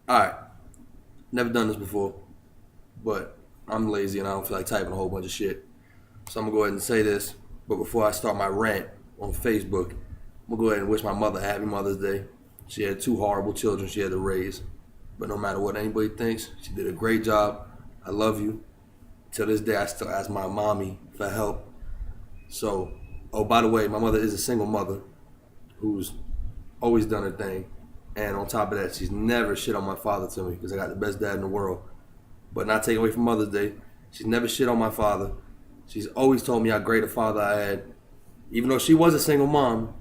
Alright, never done this before, but I'm lazy and I don't feel like typing a whole bunch of shit. So I'm gonna go ahead and say this, but before I start my rant on Facebook, I'm gonna go ahead and wish my mother a happy Mother's Day. She had two horrible children she had to raise, but no matter what anybody thinks, she did a great job. I love you. Till this day, I still ask my mommy for help. So, oh, by the way, my mother is a single mother who's always done her thing. And on top of that, she's never shit on my father to me because I got the best dad in the world. But not taking away from Mother's Day, she's never shit on my father. She's always told me how great a father I had. Even though she was a single mom,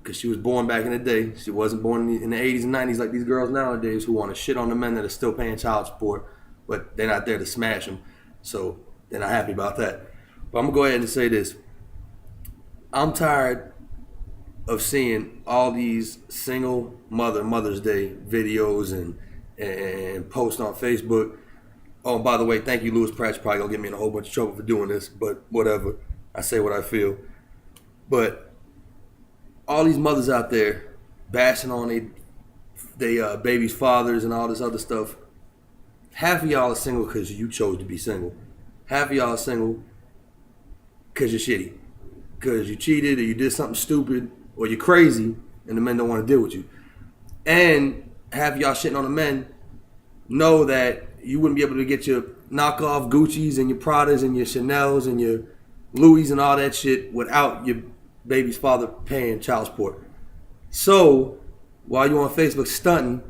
because she was born back in the day. She wasn't born in the 80s and 90s like these girls nowadays who want to shit on the men that are still paying child support, but they're not there to smash them. So they're not happy about that. But I'm going to go ahead and say this. I'm tired of seeing all these single Mother's Day videos and posts on Facebook. Oh, and by the way, thank you, Louis Pratt. You're probably going to get me in a whole bunch of trouble for doing this, but whatever. I say what I feel. But all these mothers out there bashing on they baby's fathers and all this other stuff. Half of y'all are single because you chose to be single. Half of y'all are single because you're shitty. Because you cheated or you did something stupid or you're crazy and the men don't want to deal with you. And half of y'all shitting on the men know that you wouldn't be able to get your knockoff Gucci's and your Pradas and your Chanel's and your Louis and all that shit without your baby's father paying child support. So while you're on Facebook stunting,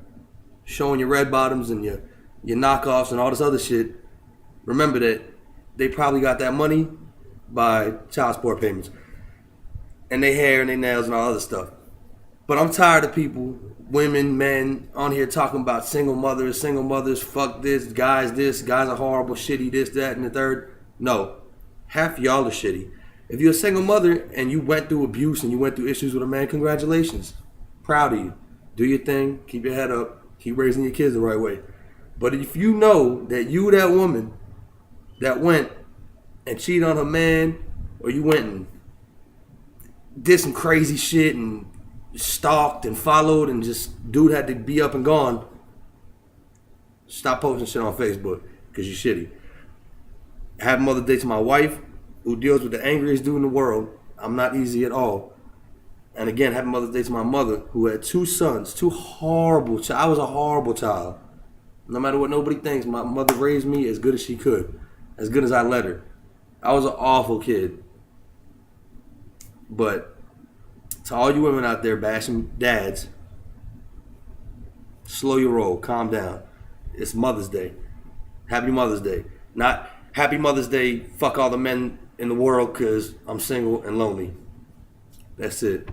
showing your red bottoms and your knockoffs and all this other shit, remember that they probably got that money by child support payments and their hair and their nails and all other stuff. But I'm tired of people, women, men, on here talking about single mothers, fuck this, guys are horrible, shitty, this, that, and the third. No, half of y'all are shitty. If you're a single mother and you went through abuse and you went through issues with a man, congratulations. Proud of you. Do your thing, keep your head up, keep raising your kids the right way. But if you know that you, that woman, that went and cheated on her man, or you went and did some crazy shit and stalked and followed and just dude had to be up and gone, stop posting shit on Facebook because you're shitty. Happy Mother's Day to my wife, who deals with the angriest dude in the world. I'm not easy at all. And again, happy Mother's Day to my mother, who had two sons, two horrible I was a horrible child. No matter what nobody thinks, my mother raised me as good as she could, as good as I let her. I was an awful kid. But to all you women out there bashing dads, slow your roll, calm down. It's Mother's Day. Happy Mother's Day. Not Happy Mother's Day, fuck all the men in the world because I'm single and lonely. That's it.